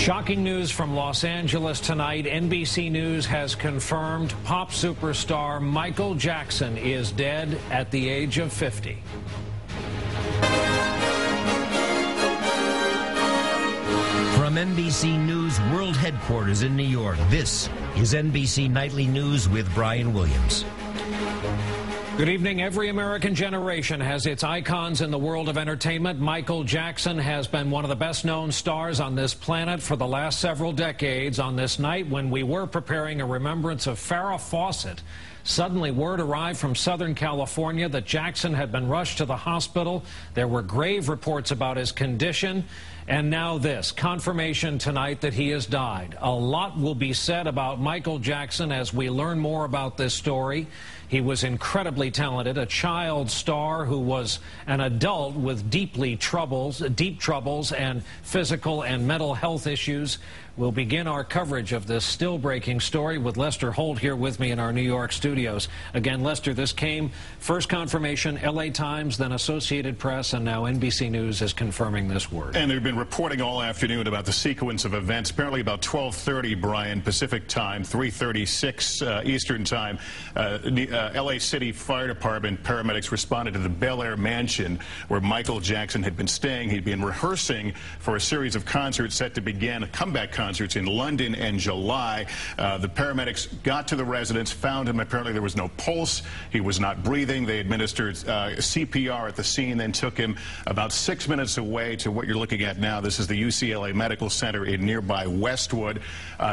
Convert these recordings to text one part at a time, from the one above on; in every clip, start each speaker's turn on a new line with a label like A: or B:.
A: Shocking news from Los Angeles tonight. NBC News has confirmed pop superstar Michael Jackson is dead at the age of 50.
B: From NBC News World Headquarters in New York, this is NBC Nightly News with Brian Williams.
A: Good evening. Every American generation has its icons in the world of entertainment. Michael Jackson has been one of the best-known stars on this planet for the last several decades. On this night, when we were preparing a remembrance of Farrah Fawcett, suddenly word arrived from Southern California that Jackson had been rushed to the hospital. There were grave reports about his condition. And now this, confirmation tonight that he has died. A lot will be said about Michael Jackson as we learn more about this story. He was incredibly talented, a child star who was an adult with deep troubles and physical and mental health issues. We'll begin our coverage of this still-breaking story with Lester Holt here with me in our New York studios. Again, Lester, this came first confirmation, LA Times, then Associated Press, and now NBC News is confirming this word.
C: And they've been reporting all afternoon about the sequence of events. Apparently about 12:30, Brian, Pacific time, 3:36 Eastern time. LA City Fire Department paramedics responded to the Bel Air mansion where Michael Jackson had been staying. He'd been rehearsing for a series of concerts set to begin, comeback concerts in London in July. The paramedics got to the residence, found him. Apparently there was no pulse. He was not breathing. They administered CPR at the scene, then took him about 6 minutes away to what you're looking at now. This is the UCLA Medical Center in nearby Westwood.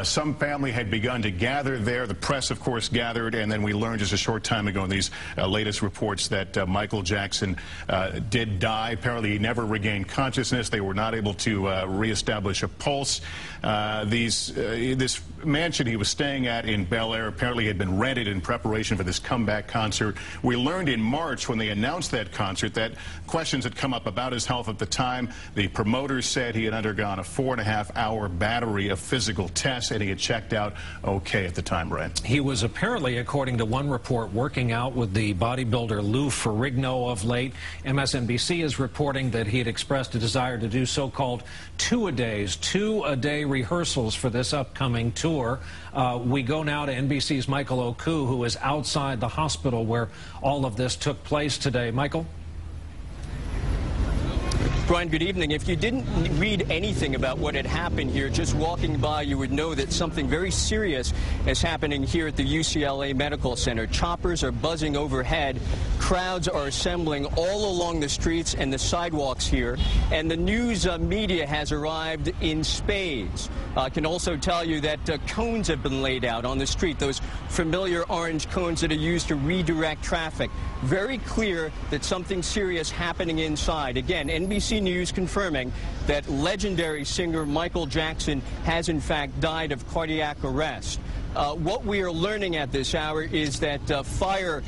C: Some family had begun to gather there. The press, of course, gathered, and then we learned just a short time ago in these latest reports that Michael Jackson did die. Apparently he never regained consciousness. They were not able to reestablish a pulse. This mansion he was staying at in Bel Air apparently had been rented in preparation for this comeback concert. We learned in March when they announced that concert that questions had come up about his health at the time. The promoters said he had undergone a 4.5-hour battery of physical tests and he had checked out okay at the time, Brian.
A: He was apparently, according to one report, working out with the bodybuilder Lou Ferrigno of late. MSNBC is reporting that he had expressed a desire to do so-called two-a-day rehearsals for this upcoming tour. We go now to NBC's Michael Oku, who is outside the hospital where all of this took place today. Michael?
D: Brian, good evening. If you didn't read anything about what had happened here, just walking by, you would know that something very serious is happening here at the UCLA Medical Center. Choppers are buzzing overhead. Crowds are assembling all along the streets and the sidewalks here. And the news media has arrived in spades. I can also tell you that cones have been laid out on the street, those familiar orange cones that are used to redirect traffic. Very clear that something serious happening inside. Again, NBC News confirming that legendary singer Michael Jackson has in fact died of cardiac arrest. What we are learning at this hour is that fire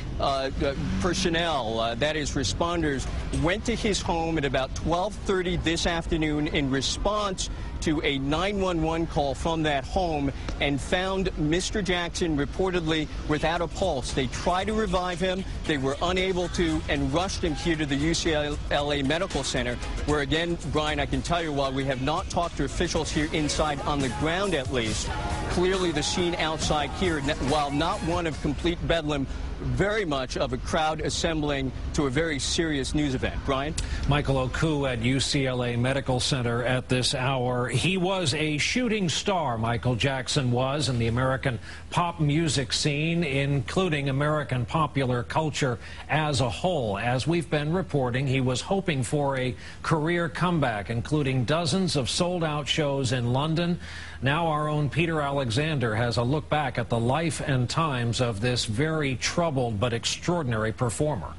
D: personnel, that is responders, went to his home at about 12:30 this afternoon in response to a 911 call from that home and found Mr. Jackson reportedly without a pulse. They tried to revive him. They were unable to and rushed him here to the UCLA Medical Center, where, again, Brian, I can tell you, while we have not talked to officials here inside on the ground at least, clearly the scene outside here, while not one of complete bedlam, very much of a crowd assembling to a very serious news event. Brian?
A: Michael Oku at UCLA Medical Center at this hour. He was a shooting star, Michael Jackson was, in the American pop music scene, including American popular culture as a whole. As we've been reporting, he was hoping for a career comeback, including dozens of sold-out shows in London. Now our own Peter Alexander has a look back at the life and times of this very troubled but extraordinary performer.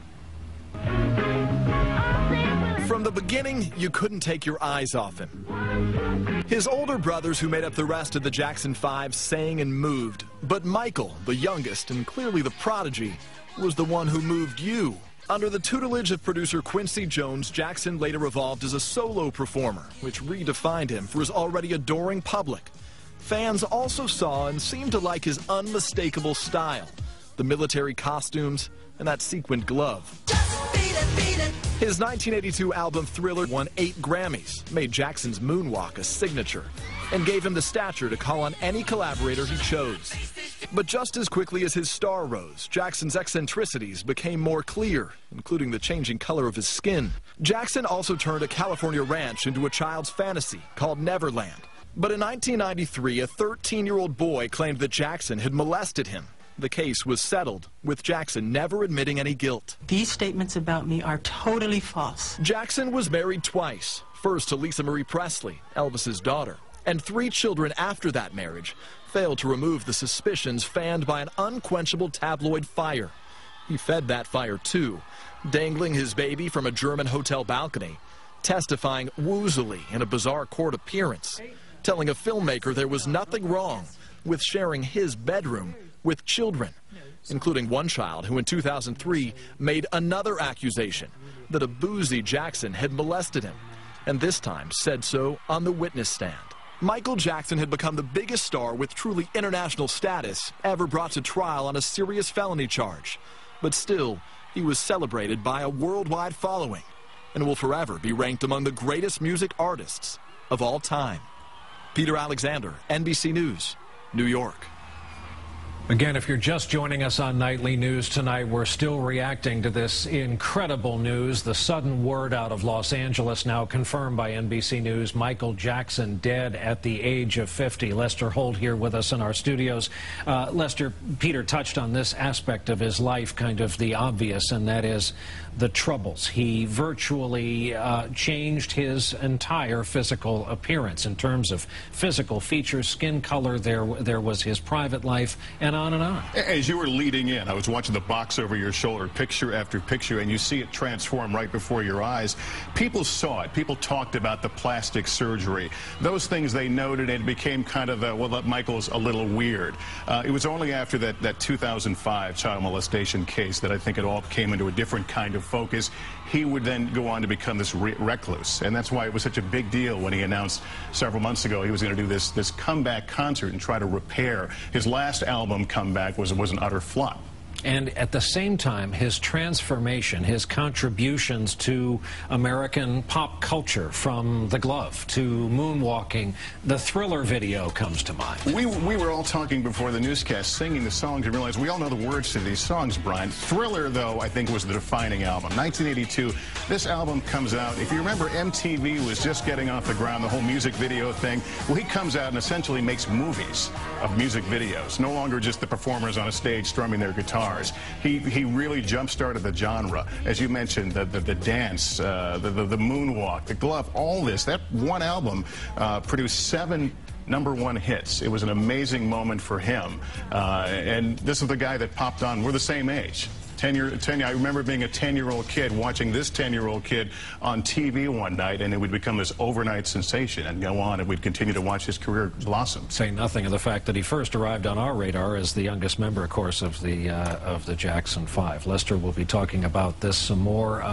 E: From the beginning, you couldn't take your eyes off him. His older brothers, who made up the rest of the Jackson Five, sang and moved. But Michael, the youngest and clearly the prodigy, was the one who moved you. Under the tutelage of producer Quincy Jones, Jackson later evolved as a solo performer, which redefined him for his already adoring public. Fans also saw and seemed to like his unmistakable style, the military costumes and that sequined glove.
F: Just beat it, beat it.
E: His 1982 album Thriller won 8 Grammys, made Jackson's moonwalk a signature, and gave him the stature to call on any collaborator he chose. But just as quickly as his star rose, Jackson's eccentricities became more clear, including the changing color of his skin. Jackson also turned a California ranch into a child's fantasy called Neverland. But in 1993, a 13-year-old boy claimed that Jackson had molested him. The case was settled, with Jackson never admitting any guilt.
F: These statements about me are totally false.
E: Jackson was married twice, first to Lisa Marie Presley, Elvis's daughter, and 3 children after that marriage failed to remove the suspicions fanned by an unquenchable tabloid fire. He fed that fire too, dangling his baby from a German hotel balcony, testifying woozily in a bizarre court appearance, telling a filmmaker there was nothing wrong with sharing his bedroom with children, including one child who in 2003 made another accusation that a boozy Jackson had molested him, and this time said so on the witness stand. Michael Jackson had become the biggest star with truly international status ever brought to trial on a serious felony charge. But still, he was celebrated by a worldwide following and will forever be ranked among the greatest music artists of all time. Peter Alexander, NBC News, New York.
A: Again, if you're just joining us on Nightly News tonight, we're still reacting to this incredible news. The sudden word out of Los Angeles, now confirmed by NBC News, Michael Jackson dead at the age of 50. Lester Holt here with us in our studios. Lester, Peter touched on this aspect of his life, kind of the obvious, and that is the troubles. He virtually changed his entire physical appearance in terms of physical features, skin color. There was his private life, and on and on.
C: As you were leading in, I was watching the box over your shoulder, picture after picture, and you see it transform right before your eyes. People saw it. People talked about the plastic surgery. Those things they noted, and it became kind of, well, that Michael's a little weird. It was only after that 2005 child molestation case that I think it all came into a different kind of focus. He would then go on to become this recluse, and that's why it was such a big deal when he announced several months ago he was going to do this comeback concert and try to repair. His last album, Comeback, was an utter flop.
A: And at the same time, his transformation, his contributions to American pop culture, from The Glove to moonwalking, the Thriller video comes to mind.
C: We were all talking before the newscast, singing the songs, and realized we all know the words to these songs, Brian. Thriller, though, I think was the defining album. 1982, this album comes out. If you remember, MTV was just getting off the ground, the whole music video thing. Well, he comes out and essentially makes movies of music videos, no longer just the performers on a stage strumming their guitar. He really jump-started the genre. As you mentioned, the dance, the moonwalk, the glove, all this. That one album produced 7 #1 hits. It was an amazing moment for him. And this is the guy that popped on. We're the same age. I remember being a 10-year-old kid watching this 10-year-old kid on TV one night, and it would become this overnight sensation and go on, and we'd continue to watch his career blossom.
A: Say nothing of the fact that he first arrived on our radar as the youngest member, of course, of the Jackson 5. Lester will be talking about this some more.